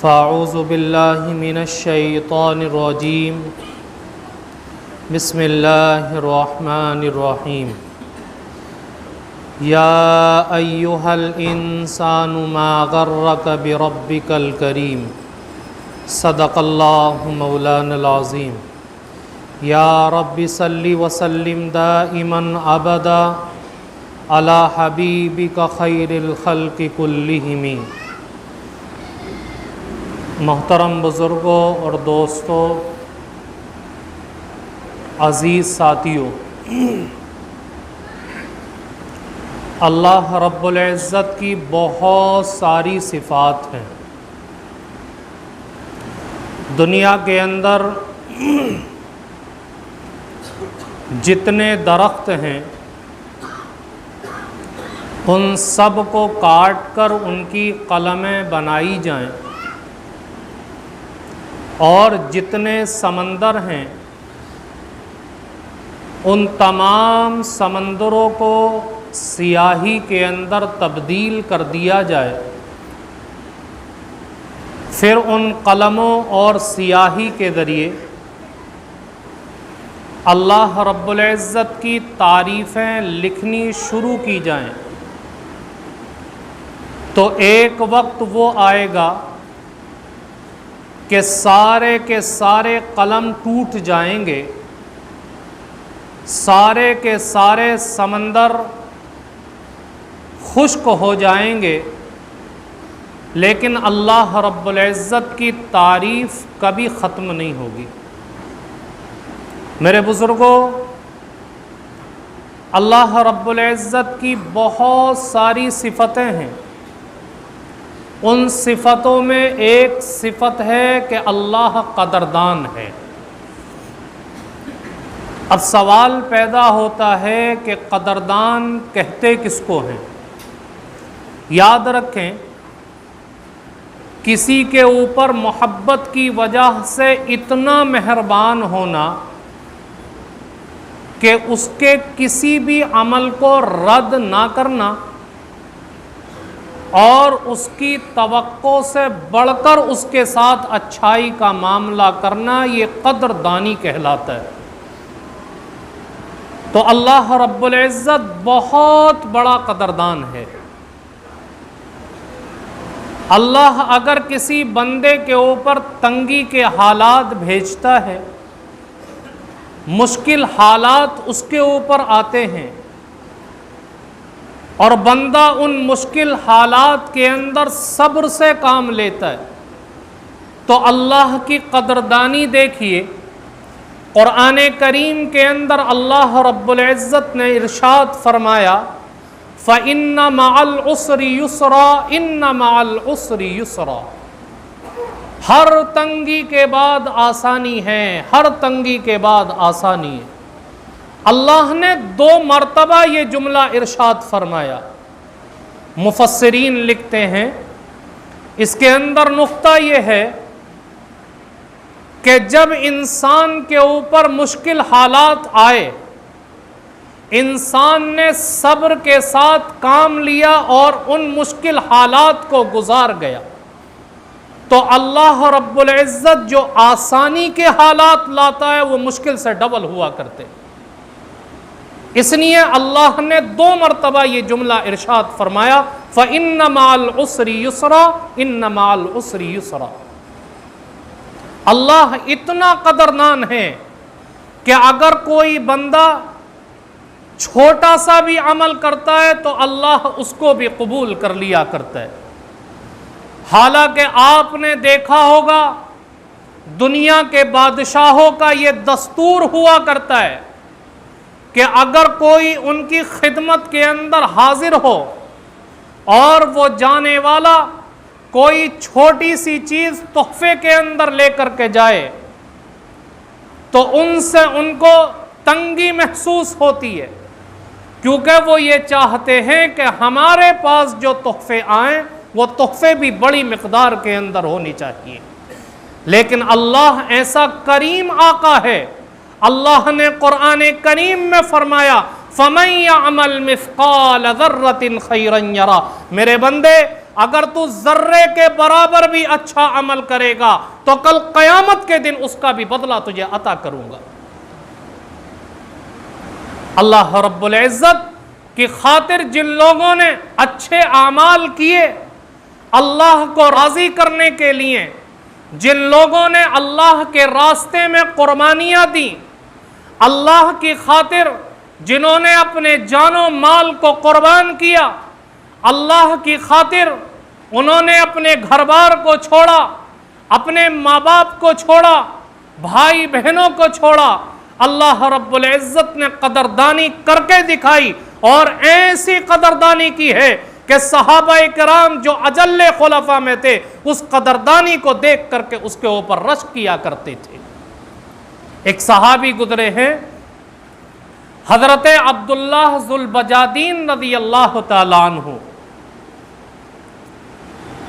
फ़ाऊज़ु बिल्लाहि मिनश्शैतानिर्रजीम बिस्मिल्लाहिर्रहमानिर्रहीम। या अय्युहल इंसानु मा गर्रक बिरब्बिकल करीम। सदक़ल्लाहु मौलानल अज़ीम। या रब्बि सल्लि व सल्लिम दाइमन अबदा अला हबीबिका खैरिल खल्क़ि कुल्लिहिम। मोहतरम बुज़ुर्गों और दोस्तों, अज़ीज़ साथियों, अल्लाह रब्बुल इज़्ज़त की बहुत सारी सिफ़ात हैं। दुनिया के अंदर जितने दरख्त हैं उन सब को काट कर उनकी कलमें बनाई जाएं, और जितने समंदर हैं उन तमाम समंदरों को सियाही के अंदर तब्दील कर दिया जाए, फिर उन कलमों और सियाही के ज़रिए अल्लाह रब्बुल इज़्ज़त की तारीफ़ें लिखनी शुरू की जाएं, तो एक वक्त वो आएगा कि सारे के सारे कलम टूट जाएंगे, सारे के सारे समंदर खुश्क हो जाएंगे, लेकिन अल्लाह रब्बुल इज़्ज़त की तारीफ़ कभी ख़त्म नहीं होगी। मेरे बुज़ुर्गों, अल्लाह रब्बुल इज़्ज़त की बहुत सारी सिफ़तें हैं। उन सिफ़तों में एक सिफ़त है कि अल्लाह क़दरदान है। अब सवाल पैदा होता है कि क़दरदान कहते किसको हैं? याद रखें, किसी के ऊपर मोहब्बत की वजह से इतना मेहरबान होना कि उसके किसी भी अमल को रद्द ना करना और उसकी तवक्को से बढ़कर उसके साथ अच्छाई का मामला करना, ये क़दरदानी कहलाता है। तो अल्लाह रब्बुल इज़्ज़त बहुत बड़ा क़दरदान है। अल्लाह अगर किसी बंदे के ऊपर तंगी के हालात भेजता है, मुश्किल हालात उसके ऊपर आते हैं और बंदा उन मुश्किल हालात के अंदर सब्र से काम लेता है, तो अल्लाह की क़दरदानी देखिए। क़ुरान करीम के अंदर अल्लाह रब्बुल इज़्ज़त ने इरशाद फरमाया, फ़इन्न मअल उसरि युसरा, इन्न मअल उसरि युसरा। हर तंगी के बाद आसानी है, हर तंगी के बाद आसानी है। अल्लाह ने 2 मरतबा ये जुमला इरशाद फरमाया। मुफस्सिरीन लिखते हैं, इसके अंदर नुक्ता ये है कि जब इंसान के ऊपर मुश्किल हालात आए, इंसान ने सब्र के साथ काम लिया और उन मुश्किल हालात को गुजार गया, तो अल्लाह रब्बुल इज़्ज़त जो आसानी के हालात लाता है वो मुश्किल से डबल हुआ करते। इसलिए अल्लाह ने 2 मरतबा ये जुमला इरशाद फरमाया, फ़इन्न मअल उसरि युसरा, इन्न मअल उसरि युसरा। अल्लाह इतना क़दरदान है कि अगर कोई बंदा छोटा सा भी अमल करता है तो अल्लाह उसको भी कबूल कर लिया करता है। हालांकि आपने देखा होगा दुनिया के बादशाहों का ये दस्तूर हुआ करता है कि अगर कोई उनकी खिदमत के अंदर हाजिर हो और वो जाने वाला कोई छोटी सी चीज़ तोहफे के अंदर लेकर के जाए, तो उनसे उनको तंगी महसूस होती है, क्योंकि वो ये चाहते हैं कि हमारे पास जो तोहफे आएँ वो तोहफे भी बड़ी मिक़दार के अंदर होनी चाहिए। लेकिन अल्लाह ऐसा करीम आका है। अल्लाह ने कुरान करीम में फरमाया, फ़मन यअमल मिस्क़ाल ज़र्रतिन खैरन यरा। मेरे बंदे, अगर तू जर्रे के बराबर भी अच्छा अमल करेगा तो कल कयामत के दिन उसका भी बदला तुझे अता करूंगा। अल्लाह रब्बुल इज्जत की खातिर जिन लोगों ने अच्छे आमाल किए अल्लाह को राजी करने के लिए, जिन लोगों ने अल्लाह के रास्ते में कुर्बानियां दी, अल्लाह की खातिर जिन्होंने अपने जानो माल को कुर्बान किया, अल्लाह की खातिर उन्होंने अपने घर बार को छोड़ा, अपने माँ बाप को छोड़ा, भाई बहनों को छोड़ा, अल्लाह रब्बुल इज्जत ने कदरदानी करके दिखाई। और ऐसी कदरदानी की है कि सहाबाए किराम जो अजल्ले खुलफा में थे उस कदरदानी को देख करके उसके ऊपर रश्क किया करते थे। एक सहाबी गुजरे हैं हजरत अब्दुल्लाह जुल बजादीन रज़ी अल्लाह तआला अन्हु।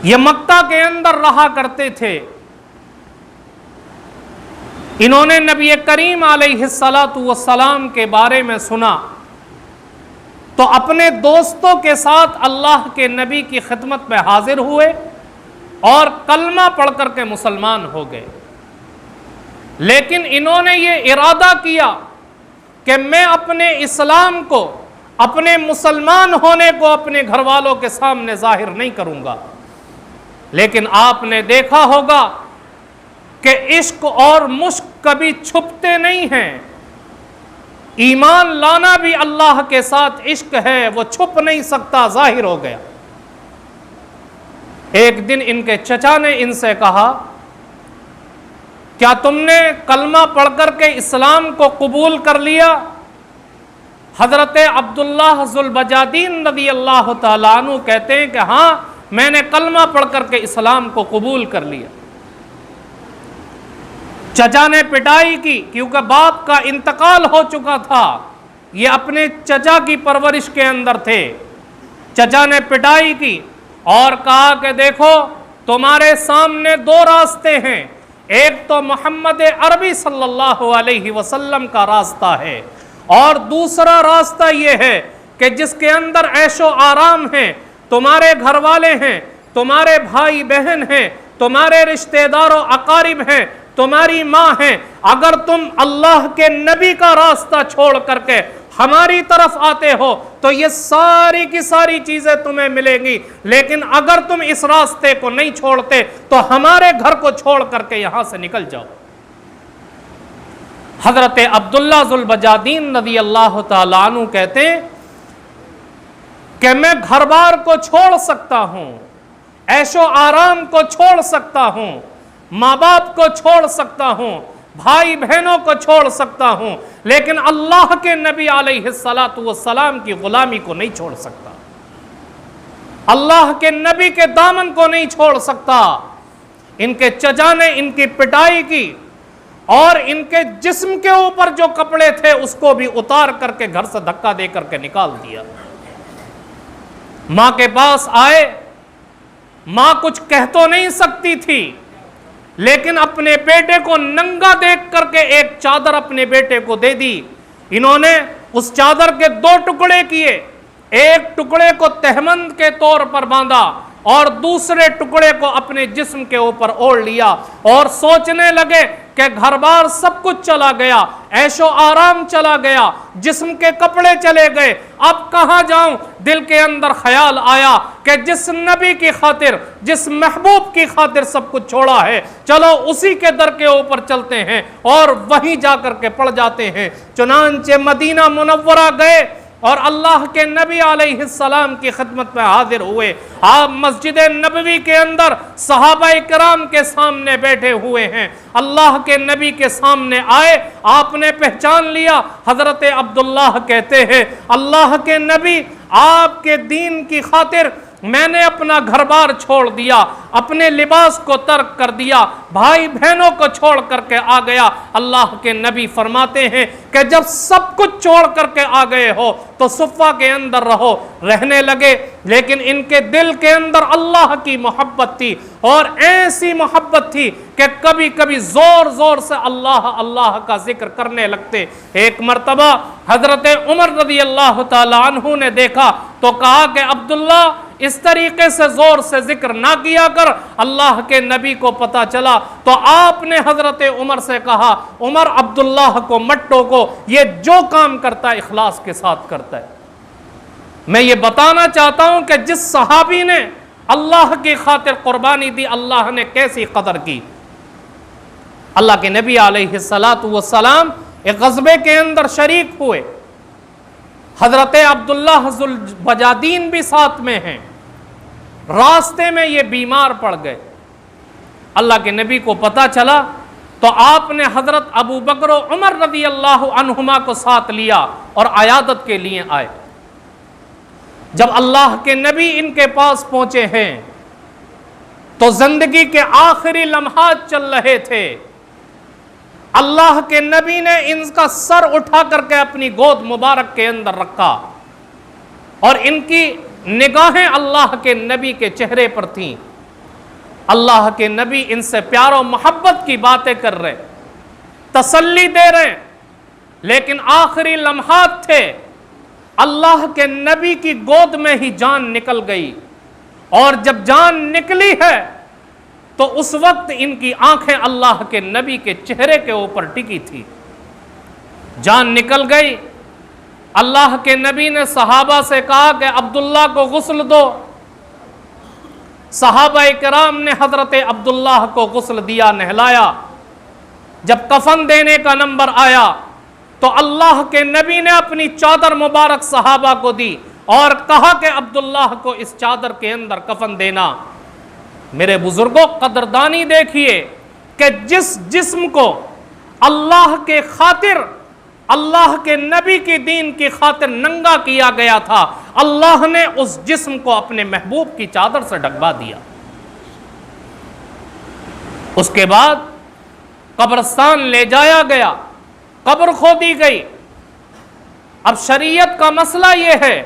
ये मक्का के अंदर रहा करते थे। इन्होंने नबी करीम अलैहिस्सलातु वस्सलाम के बारे में सुना तो अपने दोस्तों के साथ अल्लाह के नबी की खिदमत में हाजिर हुए और कलमा पढ़ करके मुसलमान हो गए। लेकिन इन्होंने ये इरादा किया कि मैं अपने इस्लाम को, अपने मुसलमान होने को अपने घर वालों के सामने जाहिर नहीं करूंगा। लेकिन आपने देखा होगा कि इश्क और मुश्क कभी छुपते नहीं हैं। ईमान लाना भी अल्लाह के साथ इश्क है, वो छुप नहीं सकता, जाहिर हो गया। एक दिन इनके चचा ने इनसे कहा, क्या तुमने कलमा पढ़कर के इस्लाम को कबूल कर लिया? हजरत अब्दुल्लाह जुल बजादीन रज़ी अल्लाह तआला अन्हु कहते हैं कि हाँ, मैंने कलमा पढ़कर के इस्लाम को कबूल कर लिया। चचा ने पिटाई की क्योंकि बाप का इंतकाल हो चुका था। ये अपने चचा की परवरिश के अंदर थे। चचा ने पिटाई की और कहा कि देखो, तुम्हारे सामने दो रास्ते हैं। एक तो मोहम्मद अरबी सल्लल्लाहु अलैहि वसल्लम का रास्ता है और दूसरा रास्ता यह है कि जिसके अंदर ऐशो आराम है, तुम्हारे घर वाले हैं, तुम्हारे भाई बहन हैं, तुम्हारे रिश्तेदारों अकारिब हैं, तुम्हारी माँ है। अगर तुम अल्लाह के नबी का रास्ता छोड़ करके हमारी तरफ आते हो तो ये सारी की सारी चीजें तुम्हें मिलेंगी। लेकिन अगर तुम इस रास्ते को नहीं छोड़ते तो हमारे घर को छोड़ करके यहां से निकल जाओ। हजरत अब्दुल्लाह जुल बजादीन रज़ी अल्लाह तआला अन्हु कहते हैं कि मैं घर बार को छोड़ सकता हूं, ऐशो आराम को छोड़ सकता हूं, माँ बाप को छोड़ सकता हूं, भाई बहनों को छोड़ सकता हूं, लेकिन अल्लाह के नबी अलैहिस्सलातु वस्सलाम की गुलामी को नहीं छोड़ सकता। अल्लाह के नबी के दामन को नहीं छोड़ सकता। इनके चचा ने इनकी पिटाई की और इनके जिस्म के ऊपर जो कपड़े थे उसको भी उतार करके घर से धक्का दे करके निकाल दिया। मां के पास आए। मां कुछ कह तो नहीं सकती थी, लेकिन अपने बेटे को नंगा देख करके एक चादर अपने बेटे को दे दी। इन्होंने उस चादर के दो टुकड़े किए। एक टुकड़े को तहमंद के तौर पर बांधा और दूसरे टुकड़े को अपने जिस्म के ऊपर ओढ़ लिया और सोचने लगे कि घर बार सब कुछ चला गया, ऐशो आराम चला गया, जिस्म के कपड़े चले गए, अब कहां जाऊं। दिल के अंदर ख्याल आया कि जिस नबी की खातिर, जिस महबूब की खातिर सब कुछ छोड़ा है, चलो उसी के दर के ऊपर चलते हैं और वहीं जाकर के पड़ जाते हैं। चुनांचे मदीना मुनव्वरा गए और अल्लाह के नबी अलैहिस्सलाम की खिदमत में हाजिर हुए। आप मस्जिद नबवी के अंदर सहाबाए किराम के सामने बैठे हुए हैं। अल्लाह के नबी के सामने आए, आपने पहचान लिया। हजरत अब्दुल्लाह कहते हैं, अल्लाह के नबी, आपके दीन की खातिर मैंने अपना घर बार छोड़ दिया, अपने लिबास को तर्क कर दिया, भाई बहनों को छोड़ करके आ गया। अल्लाह के नबी फरमाते हैं कि जब सब कुछ छोड़ करके आ गए हो तो सुफ़ा के अंदर रहो। रहने लगे, लेकिन इनके दिल के अंदर अल्लाह की मोहब्बत थी और ऐसी मोहब्बत थी कि कभी कभी जोर जोर से अल्लाह अल्लाह का जिक्र करने लगते। एक मर्तबा हजरत उमर रज़ी अल्लाह तआला अन्हु ने देखा तो कहा कि अब्दुल्ला, इस तरीके से जोर से जिक्र ना किया कर। अल्लाह के नबी को पता चला तो आपने हजरत उमर से कहा, उमर अब्दुल्लाह को मत टोको, ये जो काम करता है इखलास के साथ करता है। मैं ये बताना चाहता हूं कि जिस सहाबी ने अल्लाह की खातिर कुर्बानी दी, अल्लाह ने कैसी कदर की। अल्लाह के नबी अलैहिस्सलातु वस्सलाम एक गज़बे के अंदर शरीक हुए, हजरत अब्दुल्लाह जुल बजादीन भी साथ में हैं। रास्ते में ये बीमार पड़ गए, अल्लाह के नबी को पता चला तो आपने हजरत अबू बकर और उमर रज़ी अल्लाह अन्हुमा को साथ लिया और अयादत के लिए आए। जब अल्लाह के नबी इनके पास पहुंचे हैं तो जिंदगी के आखिरी लम्हात चल रहे थे। अल्लाह के नबी ने इनका सर उठा करके अपनी गोद मुबारक के अंदर रखा और इनकी निगाहें अल्लाह के नबी के चेहरे पर थीं। अल्लाह के नबी इनसे प्यार और मोहब्बत की बातें कर रहे, तसल्ली दे रहे, लेकिन आखिरी लम्हात थे। अल्लाह के नबी की गोद में ही जान निकल गई और जब जान निकली है तो उस वक्त इनकी आंखें अल्लाह के नबी के चेहरे के ऊपर टिकी थी। जान निकल गई। अल्लाह के नबी ने सहाबा से कहा कि अब्दुल्ला को गुस्ल दो। सहाबा इकराम ने हजरत अब्दुल्लाह को गुस्ल दिया, नहलाया। जब कफन देने का नंबर आया तो अल्लाह के नबी ने अपनी चादर मुबारक सहाबा को दी और कहा कि अब्दुल्लाह को इस चादर के अंदर कफन देना। मेरे बुजुर्गों, कदरदानी देखिए कि जिस जिस्म को अल्लाह के खातिर, अल्लाह के नबी की दीन की खातिर नंगा किया गया था, अल्लाह ने उस जिस्म को अपने महबूब की चादर से ढकवा दिया। उसके बाद कब्रिस्तान ले जाया गया, कब्र खोदी गई। अब शरीयत का मसला यह है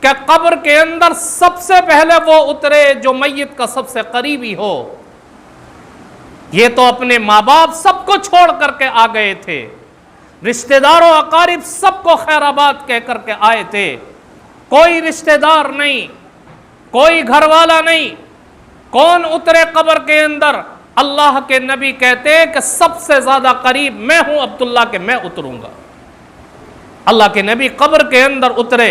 कि कब्र के अंदर सबसे पहले वो उतरे जो मैयत का सबसे करीबी हो। ये तो अपने माँ बाप सबको छोड़ करके आ गए थे, रिश्तेदारों अकारिब सबको खैराबाद कह करके आए थे। कोई रिश्तेदार नहीं, कोई घर वाला नहीं। कौन उतरे कब्र के अंदर? अल्लाह के नबी कहते हैं कि सबसे ज्यादा करीब मैं हूं अब्दुल्ला के, मैं उतरूंगा। अल्लाह के नबी कब्र के अंदर उतरे।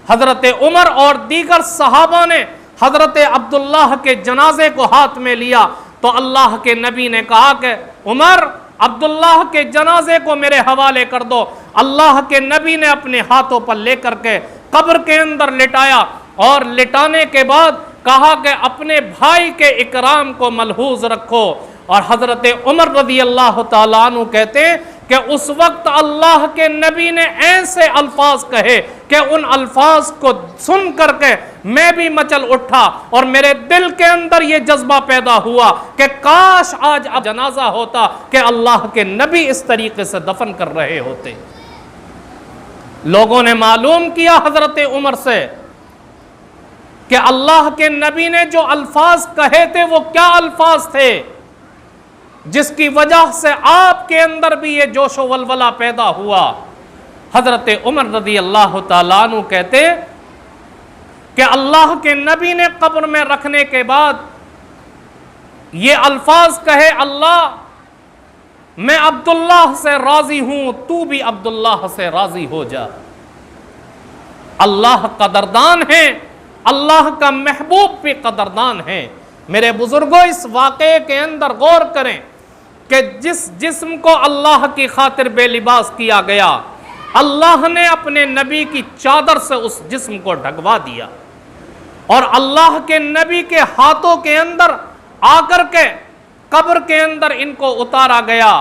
हजरत उमर और दीगर सहाबा ने हजरत अब्दुल्लाह के जनाजे को हाथ में लिया तो अल्लाह के नबी ने कहा कि उमर, अब्दुल्लाह के जनाजे को मेरे हवाले कर दो। अल्लाह के नबी ने अपने हाथों पर लेकर के कब्र के अंदर लिटाया और लिटाने के बाद कहा कि अपने भाई के इकराम को मलहूज रखो। और हजरत उमर रज़ी अल्लाह ताला अन्हु कहते हैं कि उस वक्त अल्लाह के नबी ने ऐसे अल्फाज कहे कि उन अल्फाज को सुन करके मैं भी मचल उठा और मेरे दिल के अंदर ये जज्बा पैदा हुआ कि काश आज अब जनाजा होता कि अल्लाह के नबी इस तरीके से दफन कर रहे होते। लोगों ने मालूम किया हजरत उमर से कि अल्लाह के नबी ने जो अल्फाज कहे थे वो क्या अल्फाज थे जिसकी वजह से आपके अंदर भी ये जोशो वलवला पैदा हुआ। हजरत उमर रज़ी अल्लाह ताला अन्हु कहते कि अल्लाह के नबी ने कब्र में रखने के बाद ये अल्फाज कहे, अल्लाह मैं अब्दुल्लाह से राजी हूं, तू भी अब्दुल्लाह से राजी हो जा। अल्लाह कदरदान है, अल्लाह का महबूब भी कदरदान है। मेरे बुजुर्गों, इस वाक़े के अंदर गौर करें कि जिस जिस्म को अल्लाह की खातिर बेलिबास किया गया, अल्लाह ने अपने नबी की चादर से उस जिस्म को ढकवा दिया और अल्लाह के नबी के हाथों के अंदर आकर के कब्र के अंदर इनको उतारा गया।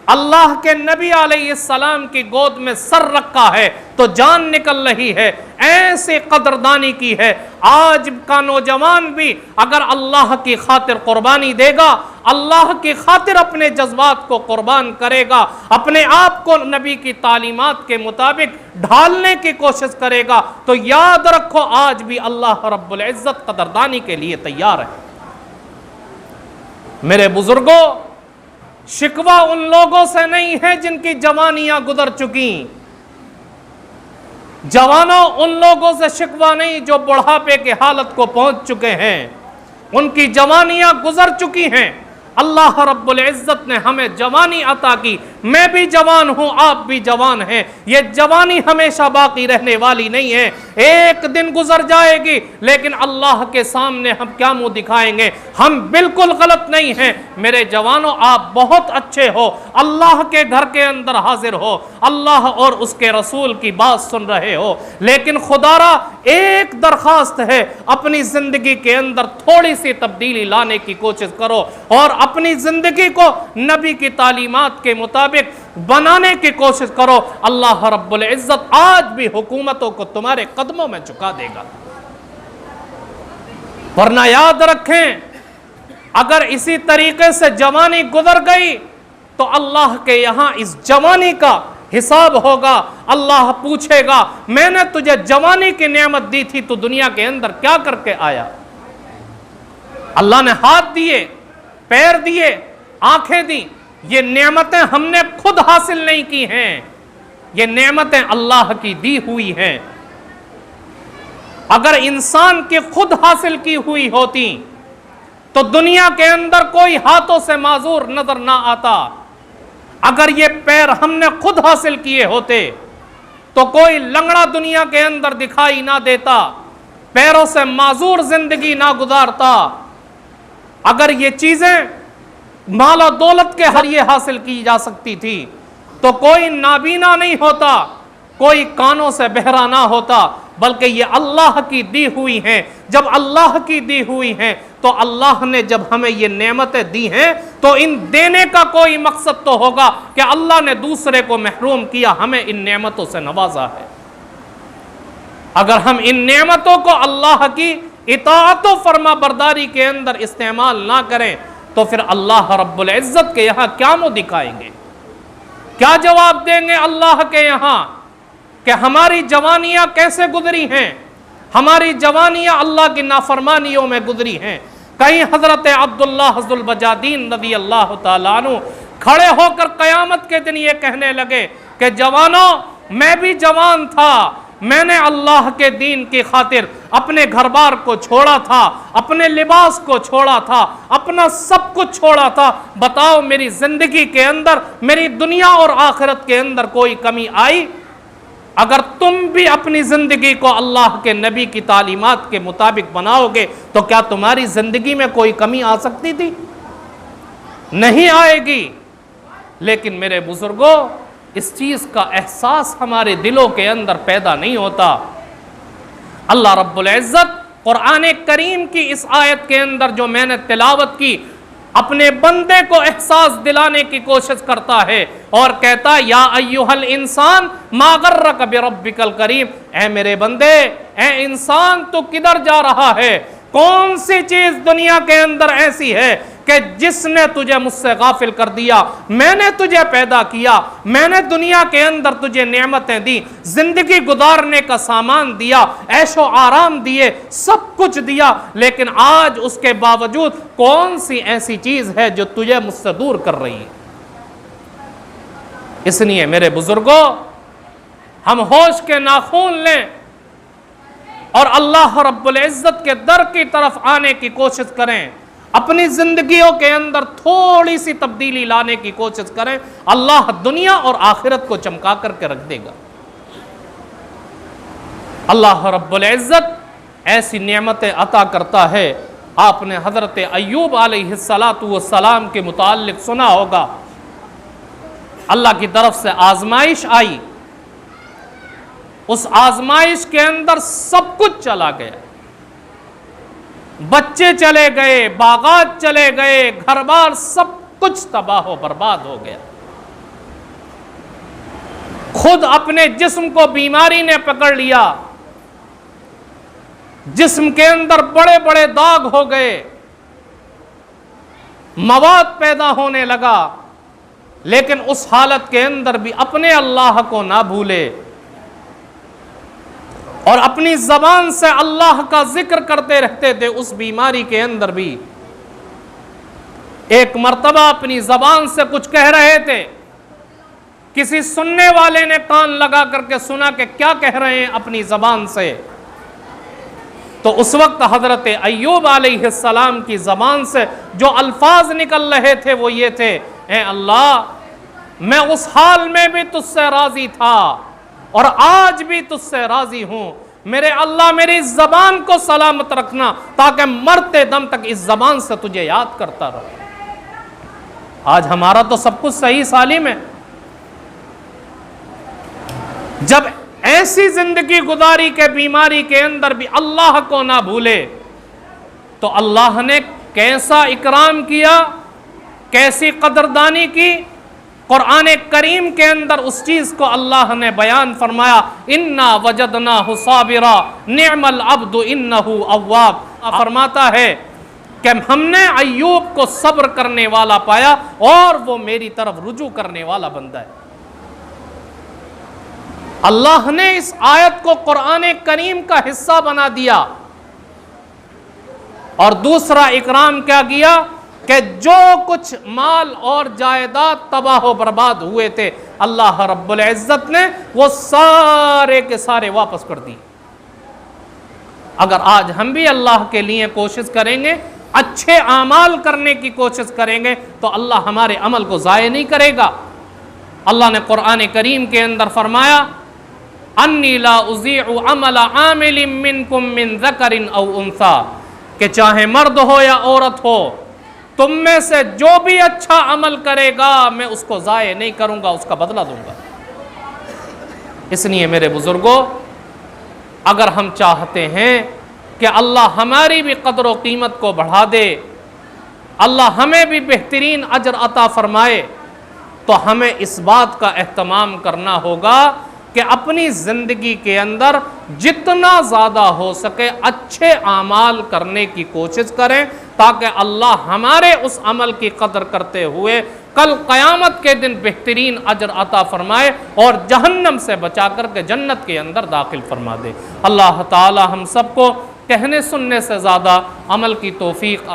अल्लाह के नबी अलैहिस्सलाम की गोद में सर रखा है तो जान निकल रही है। ऐसे कदरदानी की है। आज का नौजवान भी अगर अल्लाह की खातिर कुर्बानी देगा, अल्लाह की खातिर अपने जज्बात को कुर्बान करेगा, अपने आप को नबी की तालीमात के मुताबिक ढालने की कोशिश करेगा, तो याद रखो आज भी अल्लाह रब्बुल इज्जत कदरदानी के लिए तैयार है। मेरे बुजुर्गों, शिकवा उन लोगों से नहीं है जिनकी जवानियां गुजर चुकी। जवानों, उन लोगों से शिकवा नहीं जो बुढ़ापे की हालत को पहुंच चुके हैं, उनकी जवानियां गुजर चुकी हैं। अल्लाह रब्बुल इज्जत ने हमें जवानी अता की। मैं भी जवान हूं, आप भी जवान हैं। ये जवानी हमेशा बाकी रहने वाली नहीं है, एक दिन गुजर जाएगी, लेकिन अल्लाह के सामने हम क्या मुंह दिखाएंगे? हम बिल्कुल गलत नहीं हैं मेरे जवानों, आप बहुत अच्छे हो, अल्लाह के घर के अंदर हाजिर हो, अल्लाह और उसके रसूल की बात सुन रहे हो, लेकिन खुदारा एक दरखास्त है, अपनी जिंदगी के अंदर थोड़ी सी तब्दीली लाने की कोशिश करो और अपनी जिंदगी को नबी की तालीमात के मुताबिक बनाने की कोशिश करो। अल्लाह रब्बुल इज्जत आज भी हुकूमतों को तुम्हारे कदमों में झुका देगा। वरना याद रखें, अगर इसी तरीके से जवानी गुजर गई तो अल्लाह के यहां इस जवानी का हिसाब होगा। अल्लाह पूछेगा, मैंने तुझे जवानी की नेमत दी थी, तो दुनिया के अंदर क्या करके आया? अल्लाह ने हाथ दिए, पैर दिए, आंखें दी, ये नेमतें हमने खुद हासिल नहीं की हैं, ये नेमतें अल्लाह की दी हुई हैं। अगर इंसान की खुद हासिल की हुई होती तो दुनिया के अंदर कोई हाथों से माजूर नजर ना आता। अगर ये पैर हमने खुद हासिल किए होते तो कोई लंगड़ा दुनिया के अंदर दिखाई ना देता, पैरों से माजूर जिंदगी ना गुजारता। अगर ये चीजें माला दौलत के जरिए हासिल की जा सकती थी तो कोई नाबीना नहीं होता, कोई कानों से बहरा ना होता, बल्कि ये अल्लाह की दी हुई हैं। जब अल्लाह की दी हुई हैं तो अल्लाह ने जब हमें ये नेमतें दी हैं तो इन देने का कोई मकसद तो होगा कि अल्लाह ने दूसरे को महरूम किया, हमें इन नेमतों से नवाजा है। अगर हम इन नेमतों को अल्लाह की इताअत व फरमा बरदारी के अंदर इस्तेमाल ना करें तो फिर अल्लाह रब्बुल इज्जत के यहां क्या मुंह दिखाएंगे? क्या जवाब देंगे अल्लाह के यहां कि हमारी जवानियां कैसे गुजरी हैं? हमारी जवानियां अल्लाह की नाफरमानियों में गुजरी हैं। कहीं हजरत अब्दुल्लाह हज़ुल बजादीन रज़ी अल्लाह ताला अन्हु खड़े होकर क़यामत के दिन ये कहने लगे कि जवानों, मैं भी जवान था, मैंने अल्लाह के दीन की खातिर अपने घर बार को छोड़ा था, अपने लिबास को छोड़ा था, अपना सब कुछ छोड़ा था। बताओ, मेरी जिंदगी के अंदर, मेरी दुनिया और आखिरत के अंदर कोई कमी आई? अगर तुम भी अपनी जिंदगी को अल्लाह के नबी की तालीमात के मुताबिक बनाओगे तो क्या तुम्हारी जिंदगी में कोई कमी आ सकती थी? नहीं आएगी। लेकिन मेरे बुजुर्गों, इस चीज का एहसास हमारे दिलों के अंदर पैदा नहीं होता। अल्लाह रब्बुल इज्जत कुरान करीम की इस आयत के अंदर जो मैंने तिलावत की, अपने बंदे को एहसास दिलाने की कोशिश करता है और कहता, या अय्युहल इंसान मा गर्रक बिरब्बिकल करीम, ऐ मेरे बंदे, ऐ इंसान, तू किधर जा रहा है? कौन सी चीज दुनिया के अंदर ऐसी है कि जिसने तुझे मुझसे गाफिल कर दिया? मैंने तुझे पैदा किया, मैंने दुनिया के अंदर तुझे नेमतें दी, जिंदगी गुजारने का सामान दिया, ऐशो आराम दिए, सब कुछ दिया, लेकिन आज उसके बावजूद कौन सी ऐसी चीज है जो तुझे मुझसे दूर कर रही है? इसलिए मेरे बुजुर्गों, हम होश के नाखून लें और अल्लाह रब्बुल इज्जत के दर की तरफ आने की कोशिश करें। अपनी जिंदगियों के अंदर थोड़ी सी तब्दीली लाने की कोशिश करें। अल्लाह दुनिया और आखिरत को चमका करके रख देगा। अल्लाह रब्बुल इज्जत ऐसी नेमतें अता करता है। आपने हजरत अय्यूब अलैहिस्सलातु वस्सलाम के मुताल्लिक सुना होगा, अल्लाह की तरफ से आजमाइश आई, उस आजमाइश के अंदर सब कुछ चला गया, बच्चे चले गए, बागात चले गए, घर बार सब कुछ तबाह बर्बाद हो गया। खुद अपने जिस्म को बीमारी ने पकड़ लिया, जिस्म के अंदर बड़े बड़े दाग हो गए, मवाद पैदा होने लगा, लेकिन उस हालत के अंदर भी अपने अल्लाह को ना भूले और अपनी जबान से अल्लाह का जिक्र करते रहते थे। उस बीमारी के अंदर भी एक मर्तबा अपनी जबान से कुछ कह रहे थे, किसी सुनने वाले ने कान लगा करके सुना कि क्या कह रहे हैं अपनी जबान से, तो उस वक्त हजरत अय्यूब अलैहिस्सलाम की जबान से जो अल्फाज निकल रहे थे वो ये थे, ए अल्लाह मैं उस हाल में भी तुझसे राजी था और आज भी तुझसे राजी हूं, मेरे अल्लाह मेरी इस जबान को सलामत रखना ताकि मरते दम तक इस जबान से तुझे याद करता रहूं। आज हमारा तो सब कुछ सही सालिम है। जब ऐसी जिंदगी गुजारी के बीमारी के अंदर भी अल्लाह को ना भूले तो अल्लाह ने कैसा इकराम किया, कैसी कदरदानी की। कुरान करीम के अंदर उस चीज को अल्लाह ने बयान फरमाया, इन्ना वजदनाहु साबिरा निअमल अब्दु इन्नहु अव्वाब। फरमाता है कि हमने अय्यूब को सब्र करने वाला पाया और वो मेरी तरफ रुजू करने वाला बंदा है। अल्लाह ने इस आयत को कुरान करीम का हिस्सा बना दिया। और दूसरा इकराम क्या किया कि जो कुछ माल और जायदाद तबाह बर्बाद हुए थे अल्लाह रब्बुल इज्जत ने वो सारे के सारे वापस कर दिए। अगर आज हम भी अल्लाह के लिए कोशिश करेंगे, अच्छे आमाल करने की कोशिश करेंगे तो अल्लाह हमारे अमल को ज़ाय नहीं करेगा। अल्लाह ने कुरान करीम के अंदर फरमाया, अन्नी ला उज़ीउ अमला आमिलिन मिनकुम मिन ज़करिन औ उन्सा, कि चाहे मर्द हो या औरत हो, तुम में से जो भी अच्छा अमल करेगा मैं उसको ज़ाय नहीं करूंगा, उसका बदला दूंगा। इसलिए मेरे बुजुर्गों, अगर हम चाहते हैं कि अल्लाह हमारी भी कदर व कीमत को बढ़ा दे, अल्लाह हमें भी बेहतरीन अजर अता फरमाए, तो हमें इस बात का एहतमाम करना होगा कि अपनी ज़िंदगी के अंदर जितना ज़्यादा हो सके अच्छे आमाल करने की कोशिश करें, ताकि अल्लाह हमारे उस अमल की कदर करते हुए कल क़यामत के दिन बेहतरीन अजर अता फरमाए और जहन्नम से बचा कर के जन्नत के अंदर दाखिल फरमा दे। अल्लाह ताला हम सबको कहने सुनने से ज़्यादा अमल की तौफीक